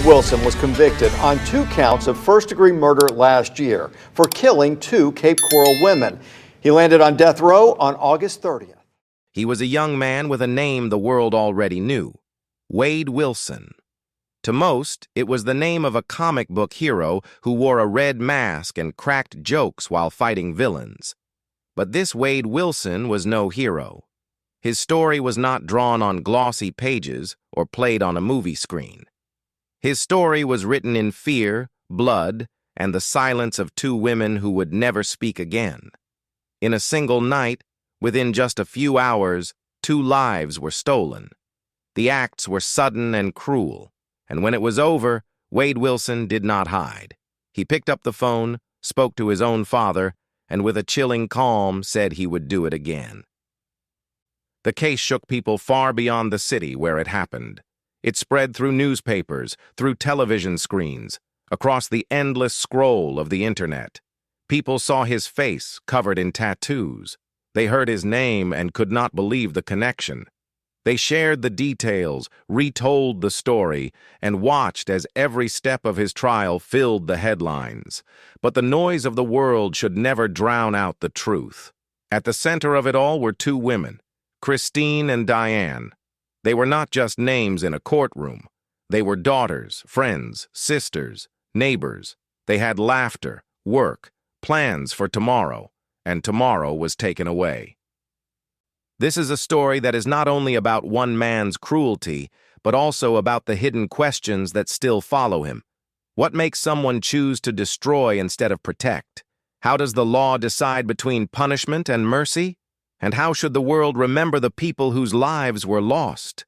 Wilson was convicted on 2 counts of first-degree murder last year for killing 2 Cape Coral women. He landed on death row on August 30th. He was a young man with a name the world already knew, Wade Wilson. To most, it was the name of a comic book hero who wore a red mask and cracked jokes while fighting villains. But this Wade Wilson was no hero. His story was not drawn on glossy pages or played on a movie screen. His story was written in fear, blood, and the silence of 2 women who would never speak again. In a single night, within just a few hours, 2 lives were stolen. The acts were sudden and cruel, and when it was over, Wade Wilson did not hide. He picked up the phone, spoke to his own father, and with a chilling calm said he would do it again. The case shook people far beyond the city where it happened. It spread through newspapers, through television screens, across the endless scroll of the internet. People saw his face covered in tattoos. They heard his name and could not believe the connection. They shared the details, retold the story, and watched as every step of his trial filled the headlines. But the noise of the world should never drown out the truth. At the center of it all were 2 women, Christine and Diane. They were not just names in a courtroom. They were daughters, friends, sisters, neighbors. They had laughter, work, plans for tomorrow, and tomorrow was taken away. This is a story that is not only about one man's cruelty, but also about the hidden questions that still follow him. What makes someone choose to destroy instead of protect? How does the law decide between punishment and mercy? And how should the world remember the people whose lives were lost?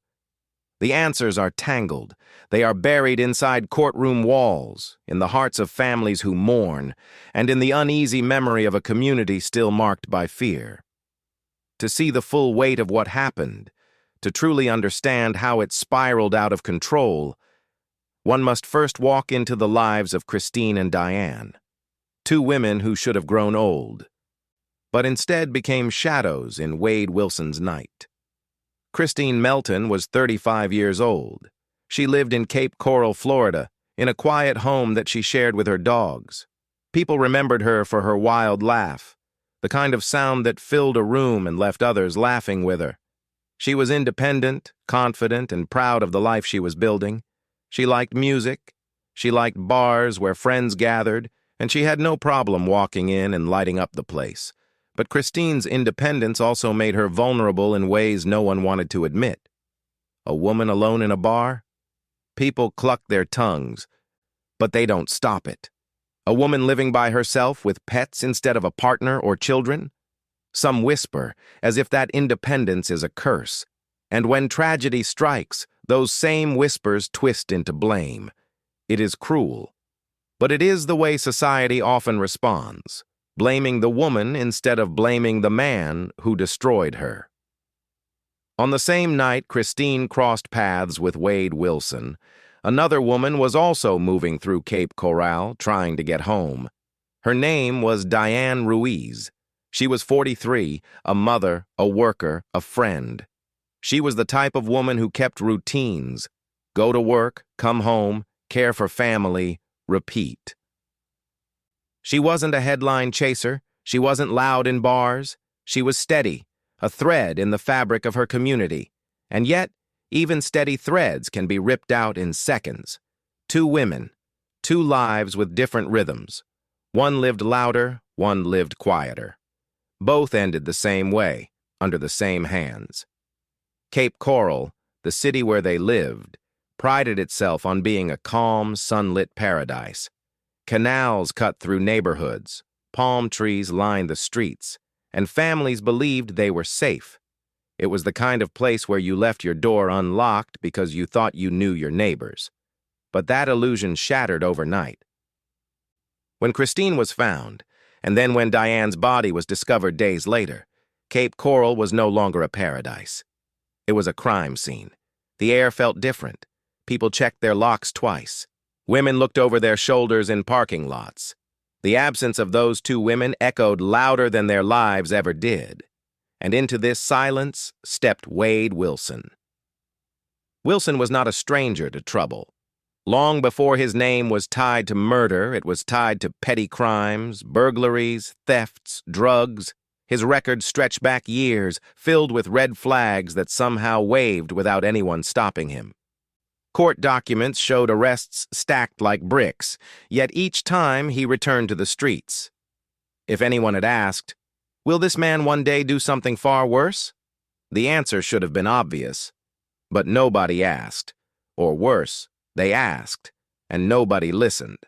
The answers are tangled. They are buried inside courtroom walls, in the hearts of families who mourn, and in the uneasy memory of a community still marked by fear. To see the full weight of what happened, to truly understand how it spiraled out of control, one must first walk into the lives of Christine and Diane, 2 women who should have grown old, but instead became shadows in Wade Wilson's night. Christine Melton was 35 years old. She lived in Cape Coral, Florida, in a quiet home that she shared with her dogs. People remembered her for her wild laugh, the kind of sound that filled a room and left others laughing with her. She was independent, confident, and proud of the life she was building. She liked music. She liked bars where friends gathered, and she had no problem walking in and lighting up the place. But Christine's independence also made her vulnerable in ways no one wanted to admit. A woman alone in a bar? People cluck their tongues, but they don't stop it. A woman living by herself with pets instead of a partner or children? Some whisper, as if that independence is a curse. And when tragedy strikes, those same whispers twist into blame. It is cruel. But it is the way society often responds, blaming the woman instead of blaming the man who destroyed her. On the same night Christine crossed paths with Wade Wilson, another woman was also moving through Cape Coral, trying to get home. Her name was Diane Ruiz. She was 43, a mother, a worker, a friend. She was the type of woman who kept routines. Go to work, come home, care for family, repeat. She wasn't a headline chaser. She wasn't loud in bars. She was steady, a thread in the fabric of her community. And yet, even steady threads can be ripped out in seconds. 2 women, 2 lives with different rhythms. One lived louder, one lived quieter. Both ended the same way, under the same hands. Cape Coral, the city where they lived, prided itself on being a calm, sunlit paradise. Canals cut through neighborhoods, palm trees lined the streets, and families believed they were safe. It was the kind of place where you left your door unlocked because you thought you knew your neighbors. But that illusion shattered overnight. When Christine was found, and then when Diane's body was discovered days later, Cape Coral was no longer a paradise. It was a crime scene. The air felt different. People checked their locks twice. Women looked over their shoulders in parking lots. The absence of those 2 women echoed louder than their lives ever did. And into this silence stepped Wade Wilson. Wilson was not a stranger to trouble. Long before his name was tied to murder, it was tied to petty crimes, burglaries, thefts, drugs. His record stretched back years, filled with red flags that somehow waved without anyone stopping him. Court documents showed arrests stacked like bricks, yet each time he returned to the streets. If anyone had asked, "Will this man one day do something far worse?" the answer should have been obvious. But nobody asked. Or worse, they asked, and nobody listened.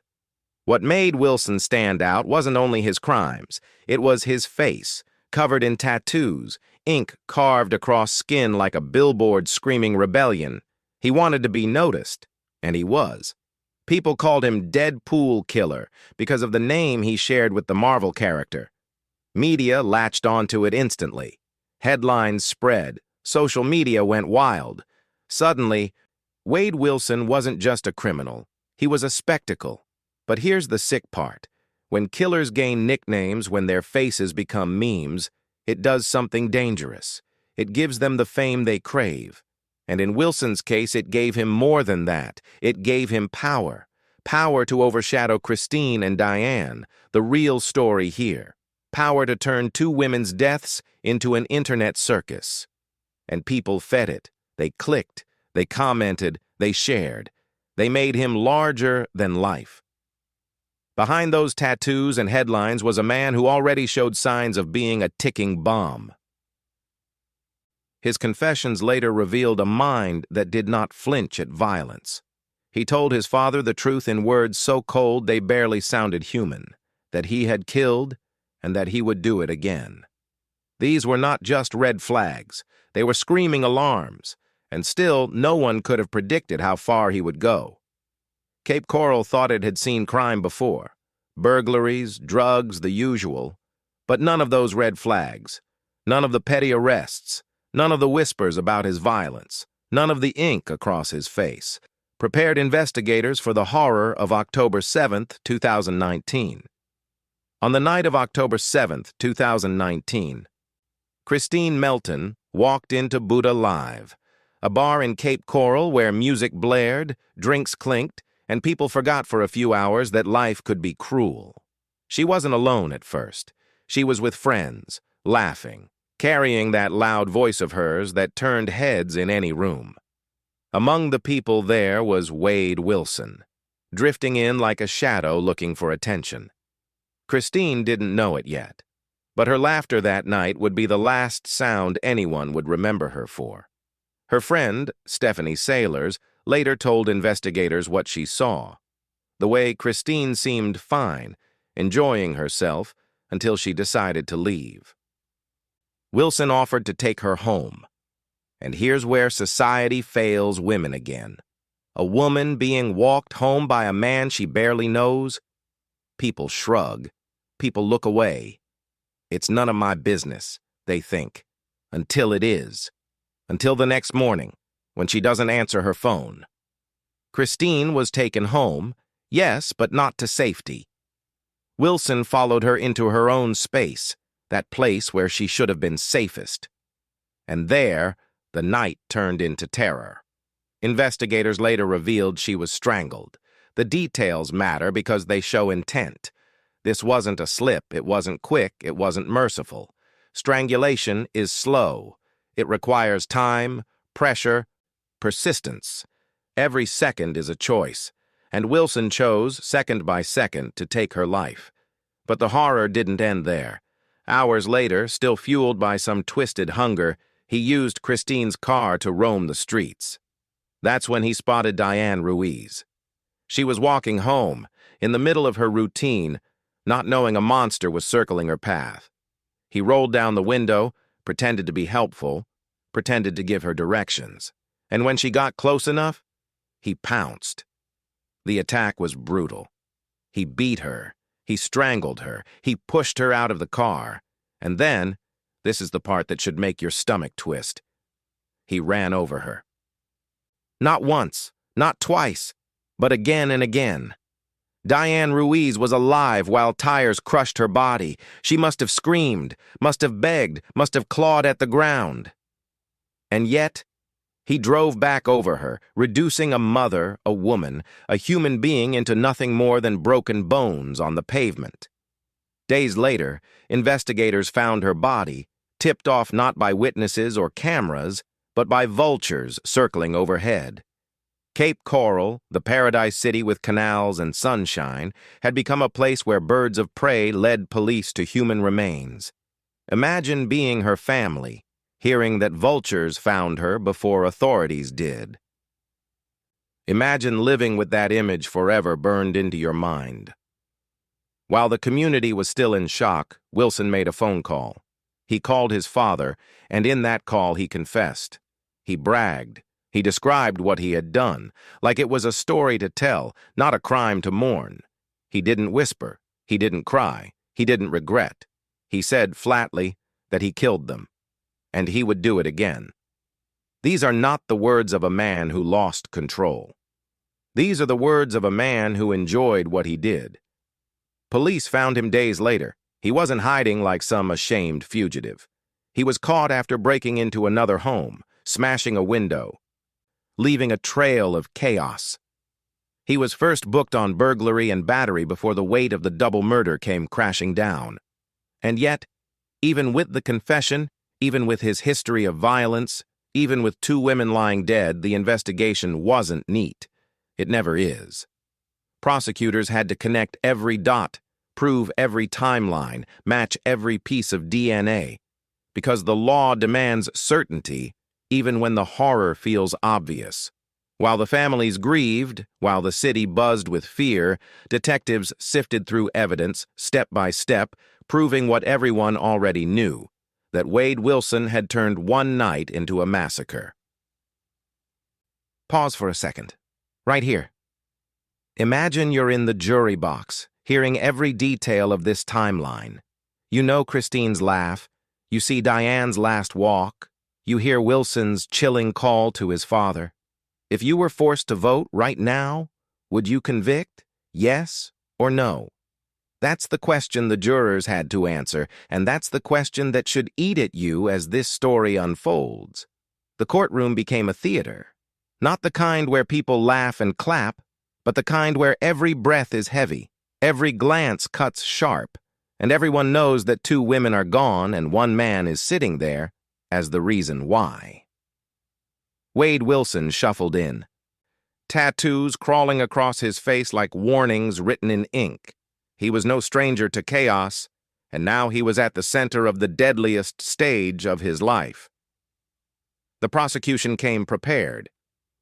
What made Wilson stand out wasn't only his crimes, it was his face, covered in tattoos, ink carved across skin like a billboard screaming rebellion. He wanted to be noticed, and he was. People called him Deadpool Killer because of the name he shared with the Marvel character. Media latched onto it instantly. Headlines spread. Social media went wild. Suddenly, Wade Wilson wasn't just a criminal. He was a spectacle. But here's the sick part. When killers gain nicknames, when their faces become memes, it does something dangerous. It gives them the fame they crave. And in Wilson's case, it gave him more than that. It gave him power. Power to overshadow Christine and Diane, the real story here. Power to turn two women's deaths into an internet circus. And people fed it. They clicked. They commented. They shared. They made him larger than life. Behind those tattoos and headlines was a man who already showed signs of being a ticking bomb. His confessions later revealed a mind that did not flinch at violence. He told his father the truth in words so cold they barely sounded human, that he had killed and that he would do it again. These were not just red flags. They were screaming alarms, and still no one could have predicted how far he would go. Cape Coral thought it had seen crime before. Burglaries, drugs, the usual. But none of those red flags. None of the petty arrests. None of the whispers about his violence. None of the ink across his face. Prepared investigators for the horror of October 7th, 2019. On the night of October 7th, 2019, Christine Melton walked into Buddha Live, a bar in Cape Coral where music blared, drinks clinked, and people forgot for a few hours that life could be cruel. She wasn't alone at first. She was with friends, laughing, carrying that loud voice of hers that turned heads in any room. Among the people there was Wade Wilson, drifting in like a shadow looking for attention. Christine didn't know it yet, but her laughter that night would be the last sound anyone would remember her for. Her friend, Stephanie Sailors, later told investigators what she saw. The way Christine seemed fine, enjoying herself, until she decided to leave. Wilson offered to take her home. And here's where society fails women again. A woman being walked home by a man she barely knows? People shrug. People look away. It's none of my business, they think. Until it is. Until the next morning, when she doesn't answer her phone. Christine was taken home, yes, but not to safety. Wilson followed her into her own space, that place where she should have been safest. And there, the night turned into terror. Investigators later revealed she was strangled. The details matter because they show intent. This wasn't a slip, it wasn't quick, it wasn't merciful. Strangulation is slow. It requires time, pressure, persistence. Every second is a choice, and Wilson chose, second by second, to take her life. But the horror didn't end there. Hours later, still fueled by some twisted hunger, he used Christine's car to roam the streets. That's when he spotted Diane Ruiz. She was walking home, in the middle of her routine, not knowing a monster was circling her path. He rolled down the window, pretended to be helpful, pretended to give her directions. And when she got close enough, he pounced. The attack was brutal. He beat her. He strangled her. He pushed her out of the car. And then, this is the part that should make your stomach twist, he ran over her. Not once, not twice, but again and again. Diane Ruiz was alive while tires crushed her body. She must have screamed, must have begged, must have clawed at the ground. And yet, He drove back over her, reducing a mother, a woman, a human being into nothing more than broken bones on the pavement. Days later, investigators found her body, tipped off not by witnesses or cameras, but by vultures circling overhead. Cape Coral, the paradise city with canals and sunshine, had become a place where birds of prey led police to human remains. Imagine being her family, hearing that vultures found her before authorities did. Imagine living with that image forever burned into your mind. While the community was still in shock, Wilson made a phone call. He called his father, and in that call he confessed. He bragged. He described what he had done, like it was a story to tell, not a crime to mourn. He didn't whisper. He didn't cry. He didn't regret. He said flatly that he killed them, and he would do it again. These are not the words of a man who lost control. These are the words of a man who enjoyed what he did. Police found him days later. He wasn't hiding like some ashamed fugitive. He was caught after breaking into another home, smashing a window, leaving a trail of chaos. He was first booked on burglary and battery before the weight of the double murder came crashing down. And yet, even with the confession, even with his history of violence, even with 2 women lying dead, the investigation wasn't neat. It never is. Prosecutors had to connect every dot, prove every timeline, match every piece of DNA, because the law demands certainty even when the horror feels obvious. While the families grieved, while the city buzzed with fear, detectives sifted through evidence, step by step, proving what everyone already knew, that Wade Wilson had turned one night into a massacre. Pause for a second. Right here. Imagine you're in the jury box, hearing every detail of this timeline. You know Christine's laugh. You see Diane's last walk. You hear Wilson's chilling call to his father. If you were forced to vote right now, would you convict? Yes or no? That's the question the jurors had to answer, and that's the question that should eat at you as this story unfolds. The courtroom became a theater. Not the kind where people laugh and clap, but the kind where every breath is heavy, every glance cuts sharp, and everyone knows that 2 women are gone and 1 man is sitting there as the reason why. Wade Wilson shuffled in, tattoos crawling across his face like warnings written in ink. He was no stranger to chaos, and now he was at the center of the deadliest stage of his life. The prosecution came prepared.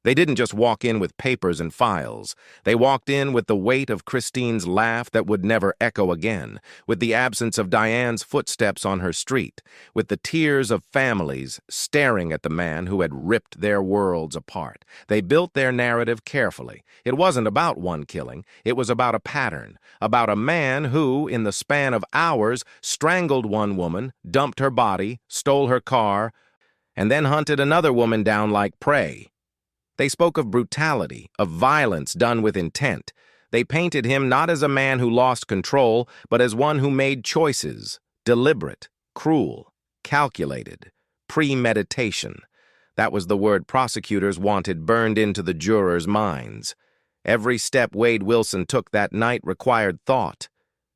They didn't just walk in with papers and files. They walked in with the weight of Christine's laugh that would never echo again, with the absence of Diane's footsteps on her street, with the tears of families staring at the man who had ripped their worlds apart. They built their narrative carefully. It wasn't about one killing. It was about a pattern, about a man who, in the span of hours, strangled one woman, dumped her body, stole her car, and then hunted another woman down like prey. They spoke of brutality, of violence done with intent. They painted him not as a man who lost control, but as one who made choices, deliberate, cruel, calculated, premeditation. That was the word prosecutors wanted burned into the jurors' minds. Every step Wade Wilson took that night required thought.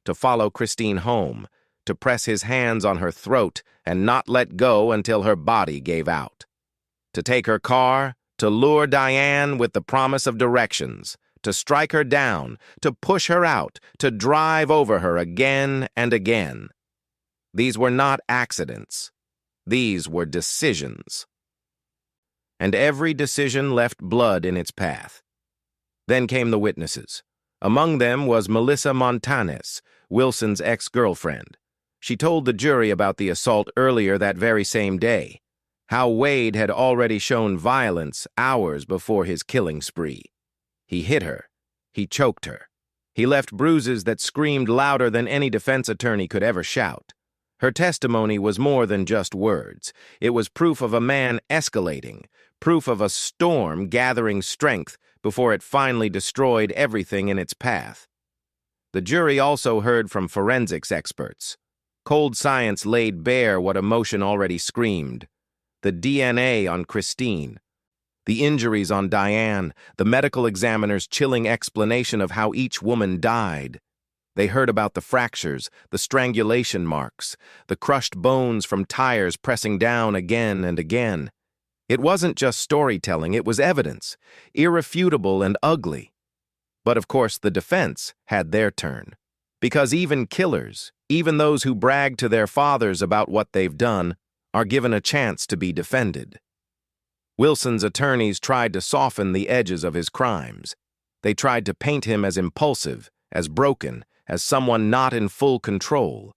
To follow Christine home, to press his hands on her throat and not let go until her body gave out. To take her car, to lure Diane with the promise of directions, to strike her down, to push her out, to drive over her again and again. These were not accidents. These were decisions. And every decision left blood in its path. Then came the witnesses. Among them was Melissa Montanes, Wilson's ex-girlfriend. She told the jury about the assault earlier that very same day. How Wade had already shown violence hours before his killing spree. He hit her. He choked her. He left bruises that screamed louder than any defense attorney could ever shout. Her testimony was more than just words. It was proof of a man escalating, proof of a storm gathering strength before it finally destroyed everything in its path. The jury also heard from forensics experts. Cold science laid bare what emotion already screamed. The DNA on Christine, The injuries on Diane, the medical examiner's chilling explanation of how each woman died. They heard about the fractures, the strangulation marks, the crushed bones from tires pressing down again and again. It wasn't just storytelling, it was evidence, irrefutable and ugly. But of course, the defense had their turn. Because even killers, even those who brag to their fathers about what they've done, are given a chance to be defended. Wilson's attorneys tried to soften the edges of his crimes. They tried to paint him as impulsive, as broken, as someone not in full control.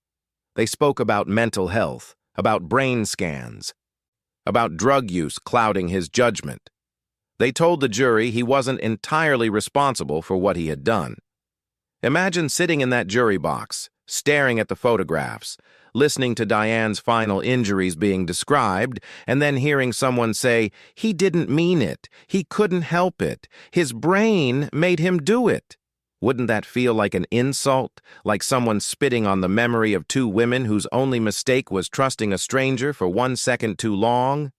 They spoke about mental health, about brain scans, about drug use clouding his judgment. They told the jury he wasn't entirely responsible for what he had done. Imagine sitting in that jury box, staring at the photographs, listening to Diane's final injuries being described, and then hearing someone say, "He didn't mean it. He couldn't help it. His brain made him do it." Wouldn't that feel like an insult, like someone spitting on the memory of two women whose only mistake was trusting a stranger for 1 second too long?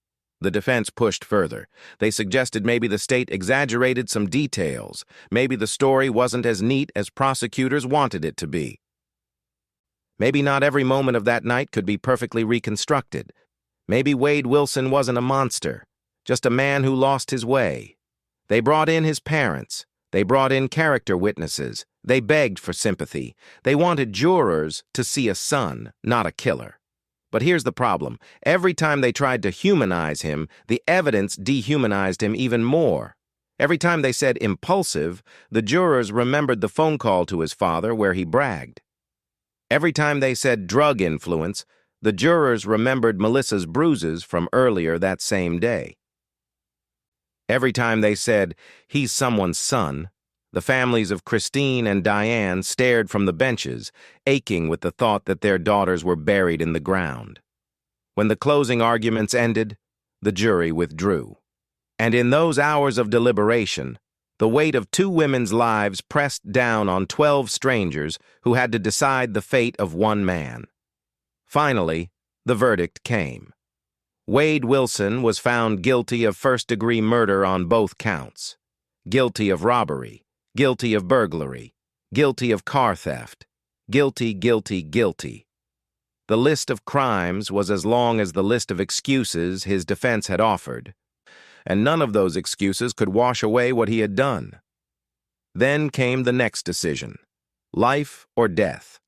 The defense pushed further. They suggested maybe the state exaggerated some details. Maybe the story wasn't as neat as prosecutors wanted it to be. Maybe not every moment of that night could be perfectly reconstructed. Maybe Wade Wilson wasn't a monster, just a man who lost his way. They brought in his parents. They brought in character witnesses. They begged for sympathy. They wanted jurors to see a son, not a killer. But here's the problem. Every time they tried to humanize him, the evidence dehumanized him even more. Every time they said impulsive, the jurors remembered the phone call to his father where he bragged. Every time they said drug influence, the jurors remembered Melissa's bruises from earlier that same day. Every time they said, "He's someone's son," the families of Christine and Diane stared from the benches, aching with the thought that their daughters were buried in the ground. When the closing arguments ended, the jury withdrew. And in those hours of deliberation, the weight of two women's lives pressed down on 12 strangers who had to decide the fate of one man. Finally, the verdict came. Wade Wilson was found guilty of first-degree murder on both counts. Guilty of robbery, guilty of burglary, guilty of car theft, guilty, guilty, guilty. The list of crimes was as long as the list of excuses his defense had offered, and none of those excuses could wash away what he had done. Then came the next decision: life or death.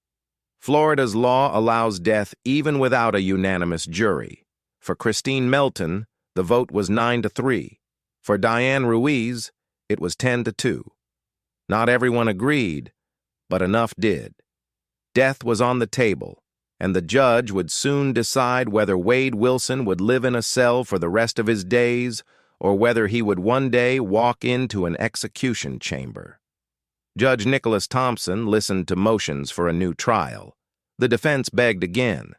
Florida's law allows death even without a unanimous jury. For Christine Melton, the vote was 9-3. For Diane Ruiz, it was 10-2. Not everyone agreed, but enough did. Death was on the table, and the judge would soon decide whether Wade Wilson would live in a cell for the rest of his days or whether he would one day walk into an execution chamber. Judge Nicholas Thompson listened to motions for a new trial. The defense begged again.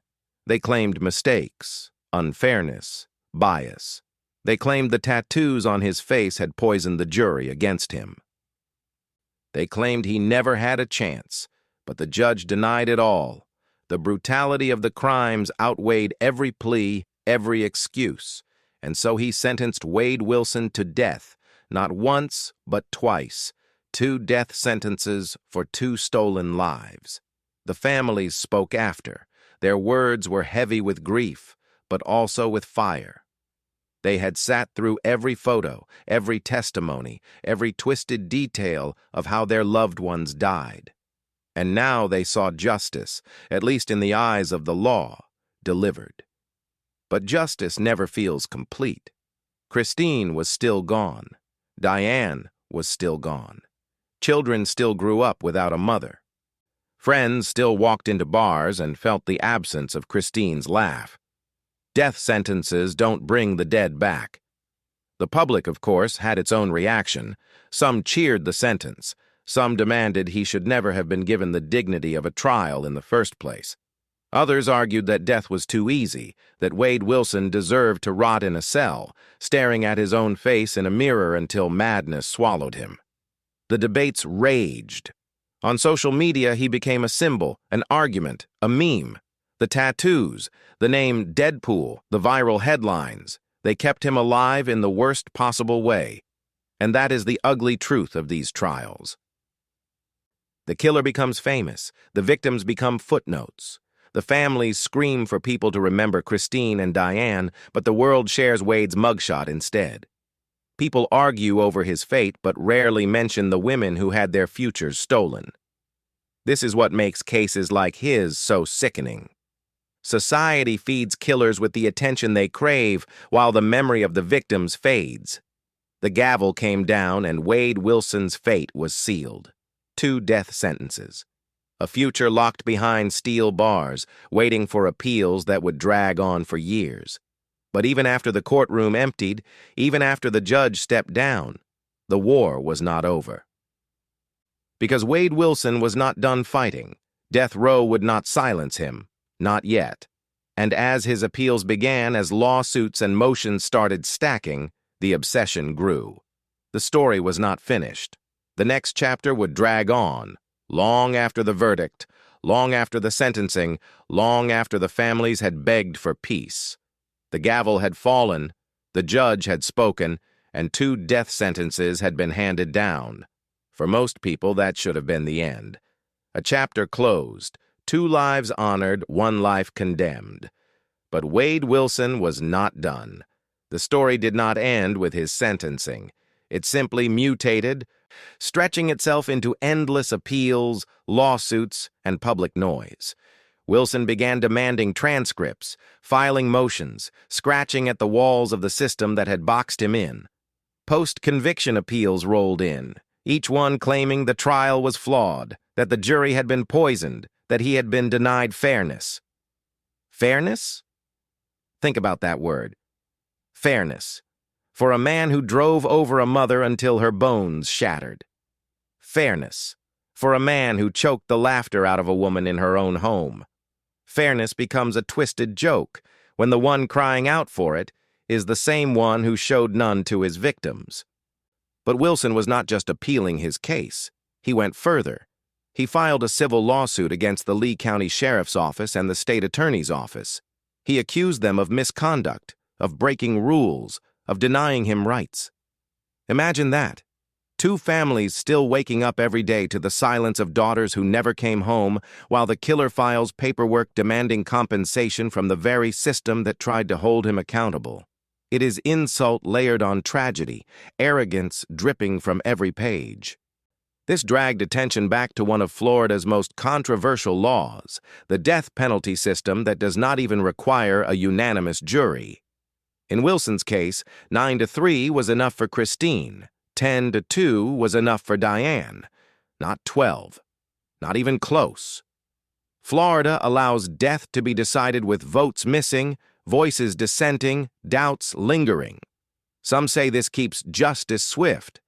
They claimed mistakes, unfairness, bias. They claimed the tattoos on his face had poisoned the jury against him. They claimed he never had a chance, but the judge denied it all. The brutality of the crimes outweighed every plea, every excuse, and so he sentenced Wade Wilson to death, not once, but twice, 2 death sentences for 2 stolen lives. The families spoke after. Their words were heavy with grief, but also with fire. They had sat through every photo, every testimony, every twisted detail of how their loved ones died. And now they saw justice, at least in the eyes of the law, delivered. But justice never feels complete. Christine was still gone. Diane was still gone. Children still grew up without a mother. Friends still walked into bars and felt the absence of Christine's laugh. Death sentences don't bring the dead back. The public, of course, had its own reaction. Some cheered the sentence. Some demanded he should never have been given the dignity of a trial in the first place. Others argued that death was too easy, that Wade Wilson deserved to rot in a cell, staring at his own face in a mirror until madness swallowed him. The debates raged. On social media, he became a symbol, an argument, a meme. The tattoos, the name Deadpool, the viral headlines, They kept him alive in the worst possible way. And that is the ugly truth of these trials. The killer becomes famous. The victims become footnotes. The families scream for people to remember Christine and Diane, but the world shares Wade's mugshot instead. People argue over his fate, but rarely mention the women who had their futures stolen. This is what makes cases like his so sickening. Society feeds killers with the attention they crave, while the memory of the victims fades. The gavel came down, and Wade Wilson's fate was sealed. 2 death sentences. A future locked behind steel bars, waiting for appeals that would drag on for years. But even after the courtroom emptied, even after the judge stepped down, the war was not over. Because Wade Wilson was not done fighting, death row would not silence him, not yet. And as his appeals began, as lawsuits and motions started stacking, the obsession grew. The story was not finished. The next chapter would drag on, long after the verdict, long after the sentencing, long after the families had begged for peace. The gavel had fallen, the judge had spoken, and 2 death sentences had been handed down. For most people, that should have been the end. A chapter closed, 2 lives honored, 1 life condemned. But Wade Wilson was not done. The story did not end with his sentencing. It simply mutated, stretching itself into endless appeals, lawsuits, and public noise. Wilson began demanding transcripts, filing motions, scratching at the walls of the system that had boxed him in. Post-conviction appeals rolled in, each one claiming the trial was flawed, that the jury had been poisoned, that he had been denied fairness. Fairness? Think about that word. Fairness. For a man who drove over a mother until her bones shattered. Fairness. For a man who choked the laughter out of a woman in her own home. Fairness becomes a twisted joke when the one crying out for it is the same one who showed none to his victims. But Wilson was not just appealing his case. He went further. He filed a civil lawsuit against the Lee County Sheriff's Office and the State Attorney's Office. He accused them of misconduct, of breaking rules, of denying him rights. Imagine that. 2 families still waking up every day to the silence of daughters who never came home, while the killer files paperwork demanding compensation from the very system that tried to hold him accountable. It is insult layered on tragedy, arrogance dripping from every page. This dragged attention back to one of Florida's most controversial laws, the death penalty system that does not even require a unanimous jury. In Wilson's case, 9-3 was enough for Christine. 10-2 was enough for Diane, not 12, not even close. Florida allows death to be decided with votes missing, voices dissenting, doubts lingering. Some say this keeps justice swift.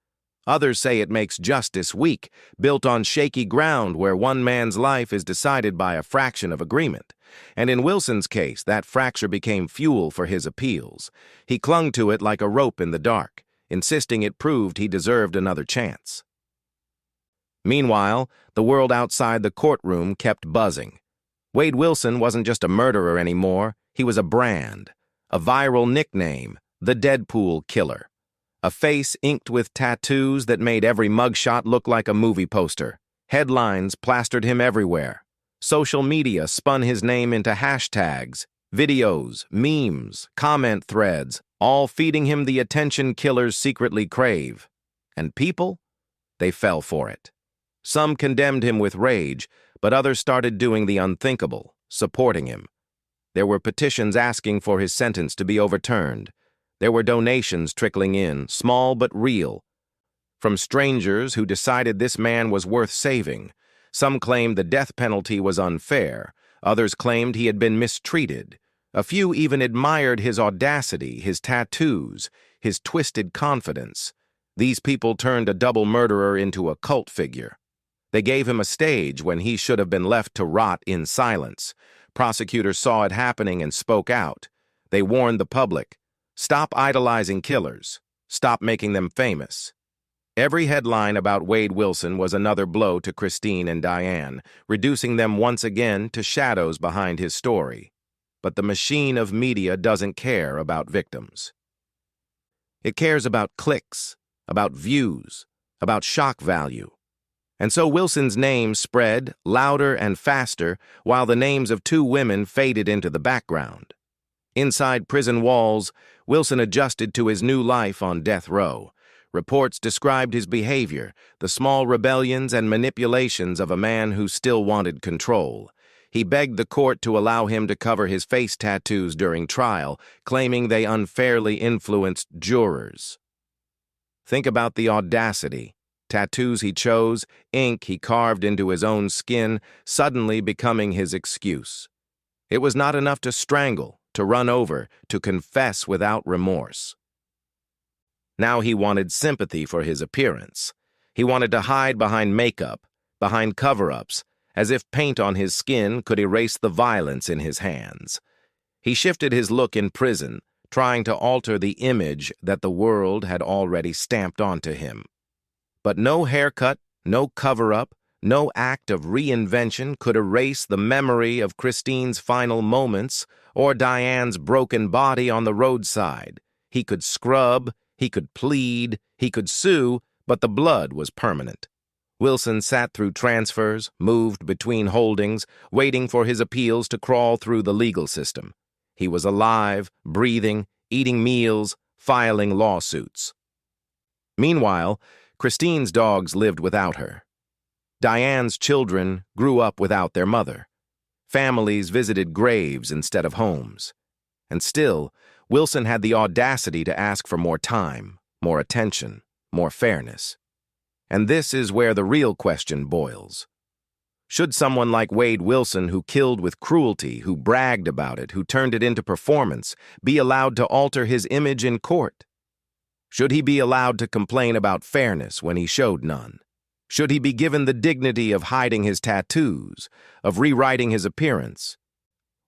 Others say it makes justice weak, built on shaky ground where one man's life is decided by a fraction of agreement. And in Wilson's case, that fracture became fuel for his appeals. He clung to it like a rope in the dark, insisting it proved he deserved another chance. Meanwhile, the world outside the courtroom kept buzzing. Wade Wilson wasn't just a murderer anymore, he was a brand, a viral nickname, the Deadpool Killer. A face inked with tattoos that made every mugshot look like a movie poster. Headlines plastered him everywhere. Social media spun his name into hashtags, videos, memes, comment threads, all feeding him the attention killers secretly crave. And people? They fell for it. Some condemned him with rage, but others started doing the unthinkable, supporting him. There were petitions asking for his sentence to be overturned. There were donations trickling in, small but real, from strangers who decided this man was worth saving. Some claimed the death penalty was unfair. Others claimed he had been mistreated. A few even admired his audacity, his tattoos, his twisted confidence. These people turned a double murderer into a cult figure. They gave him a stage when he should have been left to rot in silence. Prosecutors saw it happening and spoke out. They warned the public, stop idolizing killers. Stop making them famous. Every headline about Wade Wilson was another blow to Christine and Diane, reducing them once again to shadows behind his story. But the machine of media doesn't care about victims. It cares about clicks, about views, about shock value. And so Wilson's name spread louder and faster while the names of two women faded into the background. Inside prison walls, Wilson adjusted to his new life on death row. Reports described his behavior, the small rebellions and manipulations of a man who still wanted control. He begged the court to allow him to cover his face tattoos during trial, claiming they unfairly influenced jurors. Think about the audacity. Tattoos he chose, ink he carved into his own skin, suddenly becoming his excuse. It was not enough to strangle, to run over, to confess without remorse. Now he wanted sympathy for his appearance. He wanted to hide behind makeup, behind cover-ups, as if paint on his skin could erase the violence in his hands. He shifted his look in prison, trying to alter the image that the world had already stamped onto him. But no haircut, no cover-up, no act of reinvention could erase the memory of Christine's final moments or Diane's broken body on the roadside. He could scrub, he could plead, he could sue, but the blood was permanent. Wilson sat through transfers, moved between holdings, waiting for his appeals to crawl through the legal system. He was alive, breathing, eating meals, filing lawsuits. Meanwhile, Christine's dogs lived without her. Diane's children grew up without their mother. Families visited graves instead of homes. And still, Wilson had the audacity to ask for more time, more attention, more fairness. And this is where the real question boils. Should someone like Wade Wilson, who killed with cruelty, who bragged about it, who turned it into performance, be allowed to alter his image in court? Should he be allowed to complain about fairness when he showed none? Should he be given the dignity of hiding his tattoos, of rewriting his appearance?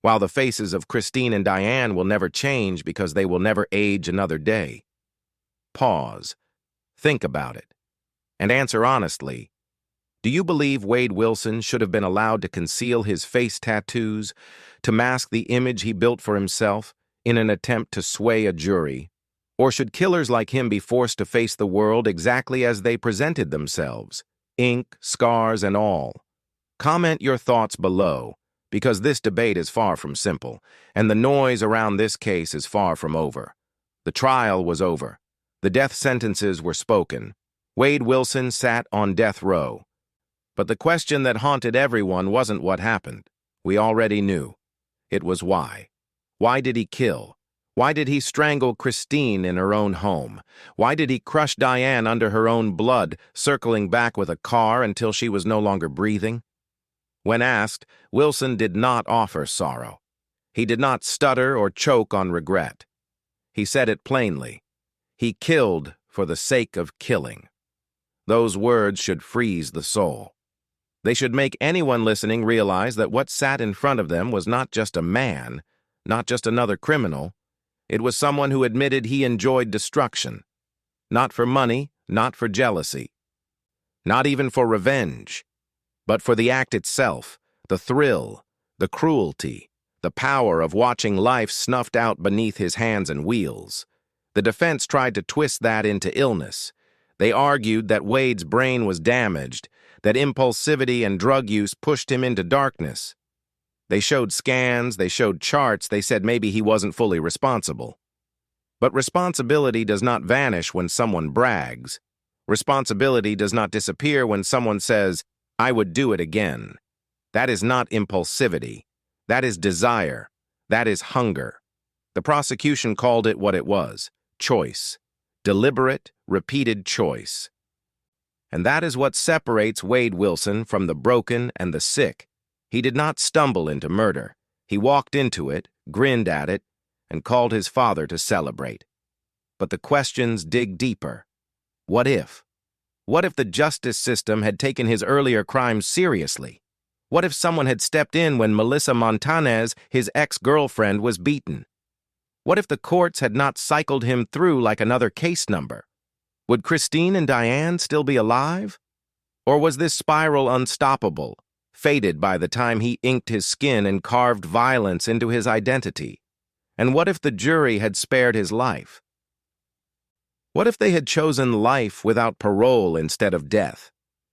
While the faces of Christine and Diane will never change because they will never age another day. Pause. Think about it. And answer honestly. Do you believe Wade Wilson should have been allowed to conceal his face tattoos, to mask the image he built for himself in an attempt to sway a jury? Or should killers like him be forced to face the world exactly as they presented themselves, ink, scars, and all? Comment your thoughts below, because this debate is far from simple, and the noise around this case is far from over. The trial was over. The death sentences were spoken. Wade Wilson sat on death row. But the question that haunted everyone wasn't what happened. We already knew. It was why. Why did he kill? Why did he strangle Christine in her own home? Why did he crush Diane under her own blood, circling back with a car until she was no longer breathing? When asked, Wilson did not offer sorrow. He did not stutter or choke on regret. He said it plainly. He killed for the sake of killing. Those words should freeze the soul. They should make anyone listening realize that what sat in front of them was not just a man, not just another criminal. It was someone who admitted he enjoyed destruction. Not for money, not for jealousy, not even for revenge, but for the act itself, the thrill, the cruelty, the power of watching life snuffed out beneath his hands and wheels. The defense tried to twist that into illness. They argued that Wade's brain was damaged, that impulsivity and drug use pushed him into darkness. They showed scans, they showed charts, they said maybe he wasn't fully responsible. But responsibility does not vanish when someone brags. Responsibility does not disappear when someone says, "I would do it again." That is not impulsivity. That is desire. That is hunger. The prosecution called it what it was: choice. Deliberate, repeated choice. And that is what separates Wade Wilson from the broken and the sick. He did not stumble into murder. He walked into it, grinned at it, and called his father to celebrate. But the questions dig deeper. What if? What if the justice system had taken his earlier crimes seriously? What if someone had stepped in when Melissa Montanez, his ex-girlfriend, was beaten? What if the courts had not cycled him through like another case number? Would Christine and Diane still be alive? Or was this spiral unstoppable, fated by the time he inked his skin and carved violence into his identity? And what if the jury had spared his life? What if they had chosen life without parole instead of death?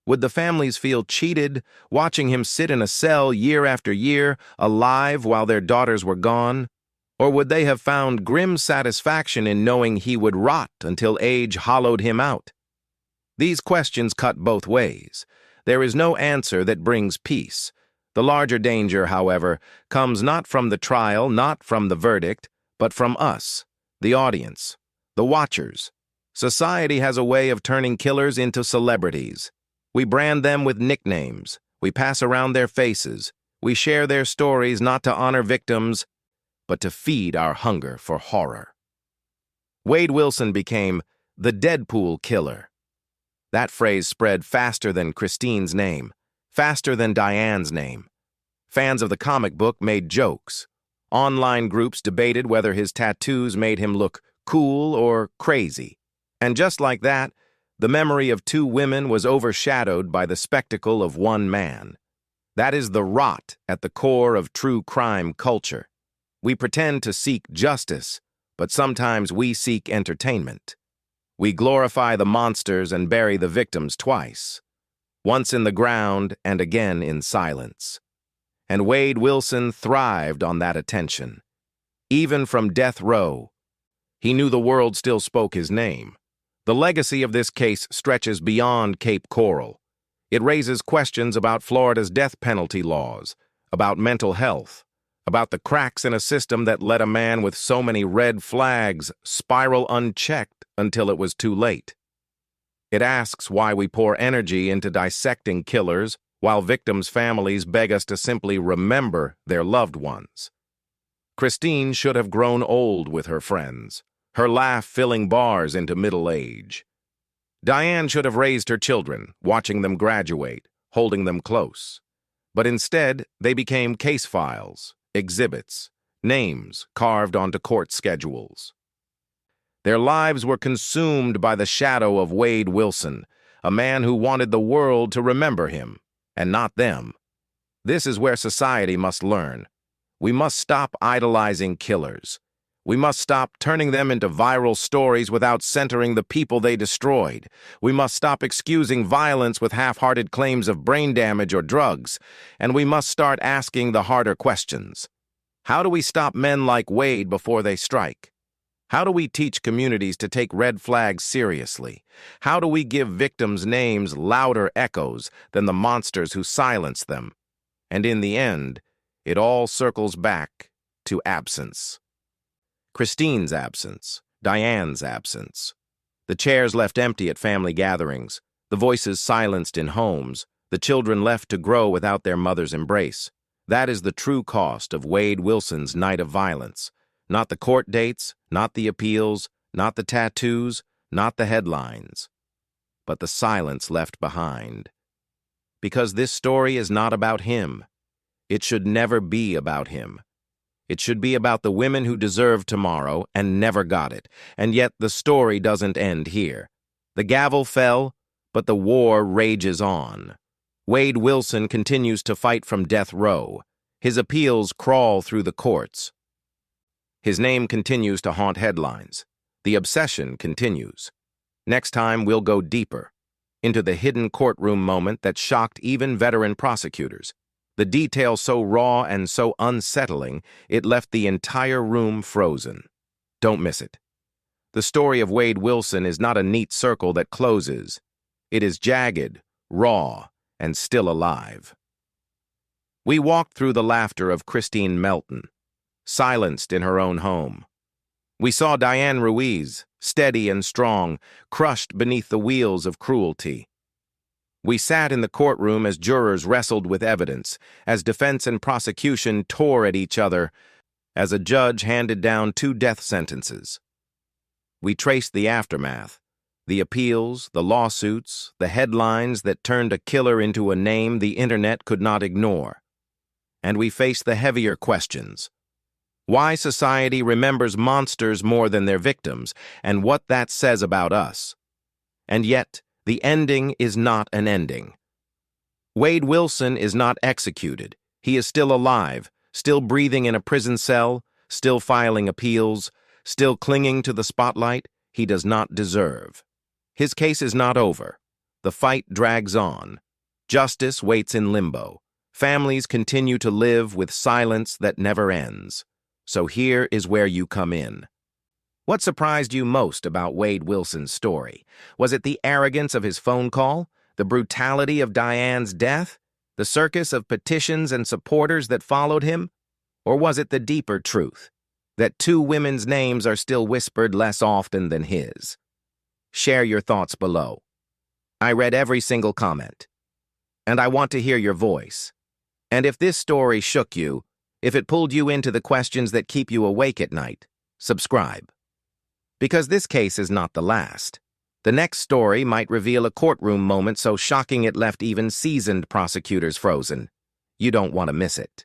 Would the families feel cheated, watching him sit in a cell year after year, alive while their daughters were gone? Or would they have found grim satisfaction in knowing he would rot until age hollowed him out? These questions cut both ways. There is no answer that brings peace. The larger danger, however, comes not from the trial, not from the verdict, but from us, the audience, the watchers. Society has a way of turning killers into celebrities. We brand them with nicknames. We pass around their faces. We share their stories not to honor victims, but to feed our hunger for horror. Wade Wilson became the Deadpool killer. That phrase spread faster than Christine's name, faster than Diane's name. Fans of the comic book made jokes. Online groups debated whether his tattoos made him look cool or crazy. And just like that, the memory of two women was overshadowed by the spectacle of one man. That is the rot at the core of true crime culture. We pretend to seek justice, but sometimes we seek entertainment. We glorify the monsters and bury the victims twice, once in the ground and again in silence. And Wade Wilson thrived on that attention. Even from death row, he knew the world still spoke his name. The legacy of this case stretches beyond Cape Coral. It raises questions about Florida's death penalty laws, about mental health, about the cracks in a system that let a man with so many red flags spiral unchecked until it was too late. It asks why we pour energy into dissecting killers while victims' families beg us to simply remember their loved ones. Christine should have grown old with her friends, her laugh filling bars into middle age. Diane should have raised her children, watching them graduate, holding them close. But instead, they became case files, exhibits, names carved onto court schedules. Their lives were consumed by the shadow of Wade Wilson, a man who wanted the world to remember him, and not them. This is where society must learn. We must stop idolizing killers. We must stop turning them into viral stories without centering the people they destroyed. We must stop excusing violence with half-hearted claims of brain damage or drugs. And we must start asking the harder questions. How do we stop men like Wade before they strike? How do we teach communities to take red flags seriously? How do we give victims' names louder echoes than the monsters who silence them? And in the end, it all circles back to absence. Christine's absence, Diane's absence. The chairs left empty at family gatherings, the voices silenced in homes, the children left to grow without their mother's embrace. That is the true cost of Wade Wilson's night of violence. Not the court dates, not the appeals, not the tattoos, not the headlines, but the silence left behind. Because this story is not about him. It should never be about him. It should be about the women who deserved tomorrow and never got it. And yet the story doesn't end here. The gavel fell, but the war rages on. Wade Wilson continues to fight from death row. His appeals crawl through the courts. His name continues to haunt headlines. The obsession continues. Next time, we'll go deeper, into the hidden courtroom moment that shocked even veteran prosecutors. The detail so raw and so unsettling, it left the entire room frozen. Don't miss it. The story of Wade Wilson is not a neat circle that closes. It is jagged, raw, and still alive. We walked through the laughter of Christine Melton, silenced in her own home. We saw Diane Ruiz, steady and strong, crushed beneath the wheels of cruelty. We sat in the courtroom as jurors wrestled with evidence, as defense and prosecution tore at each other, as a judge handed down 2 death sentences. We traced the aftermath, the appeals, the lawsuits, the headlines that turned a killer into a name the internet could not ignore. And we faced the heavier questions. Why society remembers monsters more than their victims, and what that says about us. And yet, the ending is not an ending. Wade Wilson is not executed. He is still alive, still breathing in a prison cell, still filing appeals, still clinging to the spotlight. he does not deserve. His case is not over. The fight drags on. Justice waits in limbo. Families continue to live with silence that never ends. So here is where you come in. What surprised you most about Wade Wilson's story? Was it the arrogance of his phone call? The brutality of Diane's death? The circus of petitions and supporters that followed him? Or was it the deeper truth, that two women's names are still whispered less often than his? Share your thoughts below. I read every single comment, and I want to hear your voice. And if this story shook you, if it pulled you into the questions that keep you awake at night, subscribe. Because this case is not the last. The next story might reveal a courtroom moment so shocking it left even seasoned prosecutors frozen. You don't want to miss it.